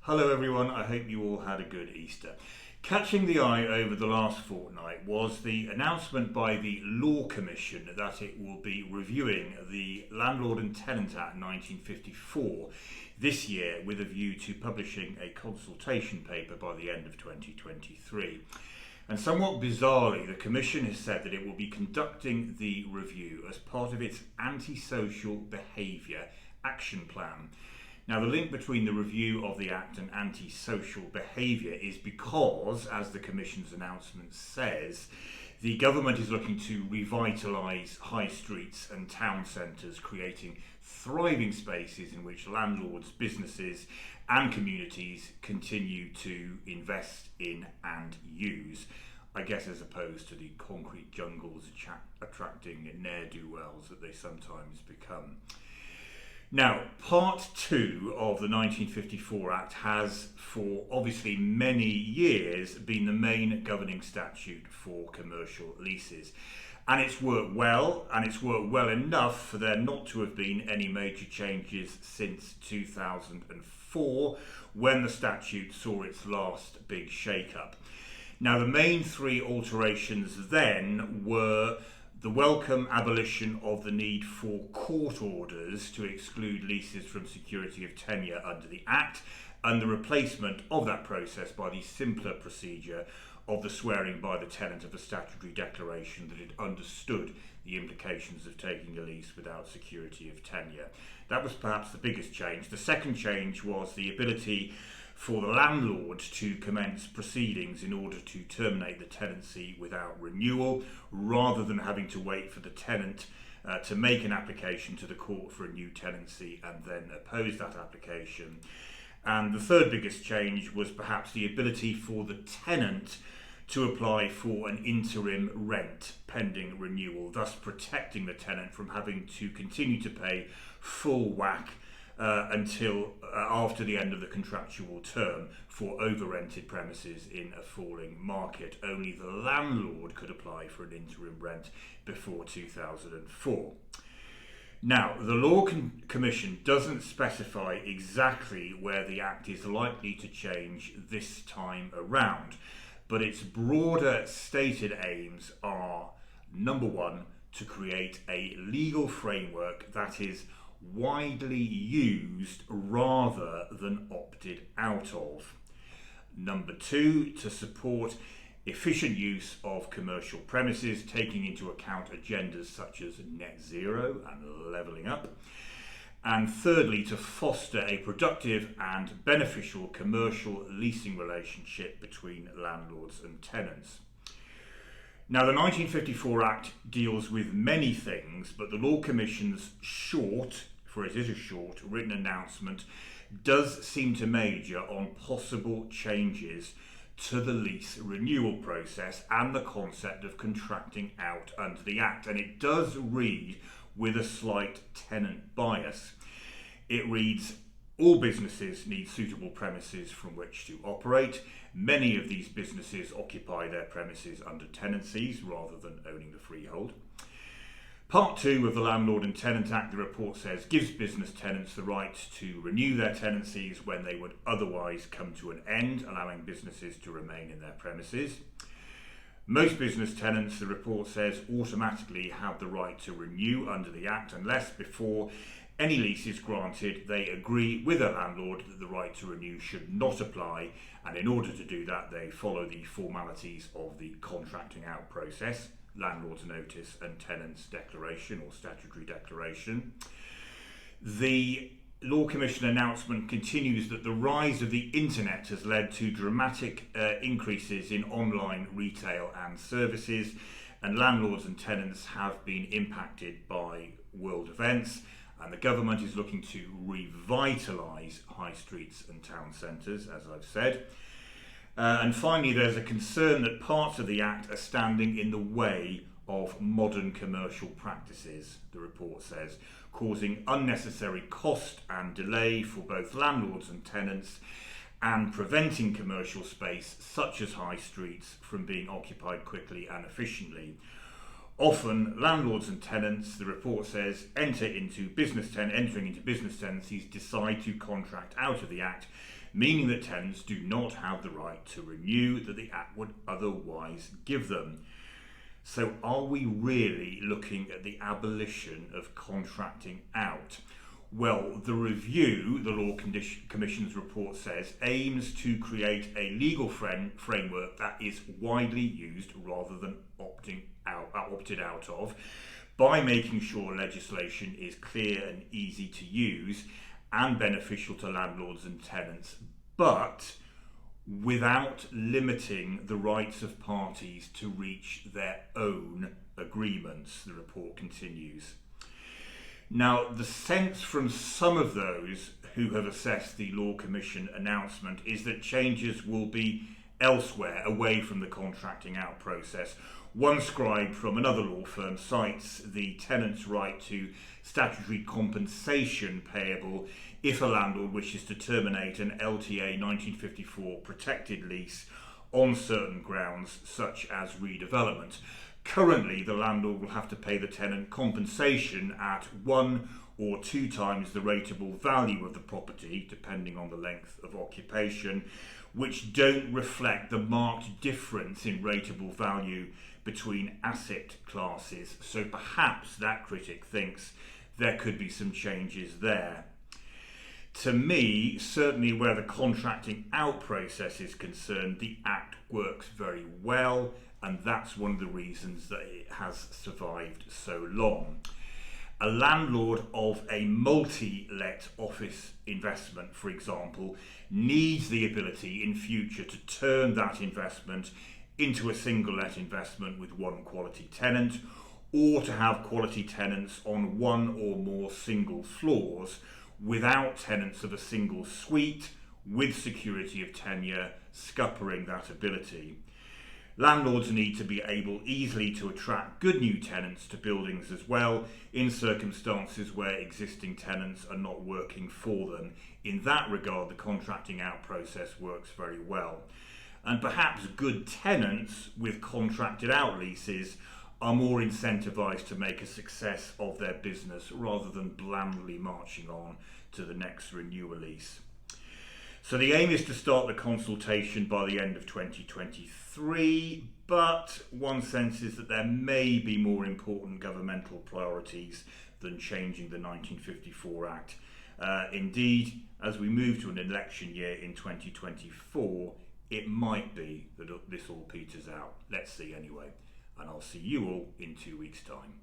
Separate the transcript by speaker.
Speaker 1: Hello everyone, I hope you all had a good Easter. Catching the eye over the last fortnight was the announcement by the Law Commission that it will be reviewing the Landlord and Tenant Act 1954 this year with a view to publishing a consultation paper by the end of 2023. And somewhat bizarrely, the Commission has said that it will be conducting the review as part of its antisocial behaviour action plan. Now, the link between the review of the Act and antisocial behaviour is because, as the Commission's announcement says, the government is looking to revitalise high streets and town centres, creating thriving spaces in which landlords, businesses and communities continue to invest in and use, I guess, as opposed to the concrete jungles attracting ne'er-do-wells that they sometimes become. Now, Part 2 of the 1954 Act has, for obviously many years, been the main governing statute for commercial leases. And it's worked well, and it's worked well enough for there not to have been any major changes since 2004, when the statute saw its last big shake-up. Now, the main three alterations then were the welcome abolition of the need for court orders to exclude leases from security of tenure under the Act, and the replacement of that process by the simpler procedure of the swearing by the tenant of a statutory declaration that it understood the implications of taking a lease without security of tenure. That was perhaps the biggest change. The second change was the ability for the landlord to commence proceedings in order to terminate the tenancy without renewal, rather than having to wait for the tenant to make an application to the court for a new tenancy and then oppose that application. And the third biggest change was perhaps the ability for the tenant to apply for an interim rent pending renewal, thus protecting the tenant from having to continue to pay full whack until after the end of the contractual term for over-rented premises in a falling market. Only the landlord could apply for an interim rent before 2004. Now, the Law Commission doesn't specify exactly where the Act is likely to change this time around, but its broader stated aims are, number one, to create a legal framework that is widely used rather than opted out of. Number two, to support efficient use of commercial premises, taking into account agendas such as net zero and levelling up. And thirdly, to foster a productive and beneficial commercial leasing relationship between landlords and tenants. Now, the 1954 Act deals with many things, but the Law Commission's short, for it is a short, written announcement does seem to major on possible changes to the lease renewal process and the concept of contracting out under the Act. And it does read with a slight tenant bias. It reads, all businesses need suitable premises from which to operate. Many of these businesses occupy their premises under tenancies rather than owning the freehold. Part 2 of the Landlord and Tenant Act, the report says, gives business tenants the right to renew their tenancies when they would otherwise come to an end, allowing businesses to remain in their premises. Most business tenants, the report says, automatically have the right to renew under the Act unless before any lease is granted they agree with a landlord that the right to renew should not apply, and in order to do that they follow the formalities of the contracting out process, landlord's notice and tenant's declaration or statutory declaration. The Law Commission announcement continues that the rise of the internet has led to dramatic increases in online retail and services, and landlords and tenants have been impacted by world events, and the government is looking to revitalise high streets and town centres, as I've said. And finally, there's a concern that parts of the Act are standing in the way of modern commercial practices, the report says, causing unnecessary cost and delay for both landlords and tenants, and preventing commercial space, such as high streets, from being occupied quickly and efficiently. Often, landlords and tenants, the report says, entering into business tenancies decide to contract out of the Act, meaning that tenants do not have the right to renew that the Act would otherwise give them. So are we really looking at the abolition of contracting out? Well, the review, the Law Commission's report says, aims to create a legal framework that is widely used rather than opted out of, by making sure legislation is clear and easy to use and beneficial to landlords and tenants, but without limiting the rights of parties to reach their own agreements, the report continues. Now, the sense from some of those who have assessed the Law Commission announcement is that changes will be elsewhere, away from the contracting out process. One scribe from another law firm cites the tenant's right to statutory compensation payable if a landlord wishes to terminate an LTA 1954 protected lease on certain grounds, such as redevelopment. Currently, the landlord will have to pay the tenant compensation at 1 or 2 times the rateable value of the property, depending on the length of occupation, which don't reflect the marked difference in rateable value between asset classes. So perhaps that critic thinks there could be some changes there. To me, certainly where the contracting out process is concerned, the Act works very well, and that's one of the reasons that it has survived so long. A landlord of a multi-let office investment, for example, needs the ability in future to turn that investment into a single let investment with one quality tenant, or to have quality tenants on one or more single floors without tenants of a single suite with security of tenure scuppering that ability. Landlords need to be able easily to attract good new tenants to buildings as well, in circumstances where existing tenants are not working for them. In that regard, the contracting out process works very well. And perhaps good tenants with contracted out leases are more incentivised to make a success of their business rather than blandly marching on to the next renewal lease. So the aim is to start the consultation by the end of 2023, but one senses that there may be more important governmental priorities than changing the 1954 Act. Indeed, as we move to an election year in 2024, it might be that this all peters out. Let's see anyway. And I'll see you all in 2 weeks' time.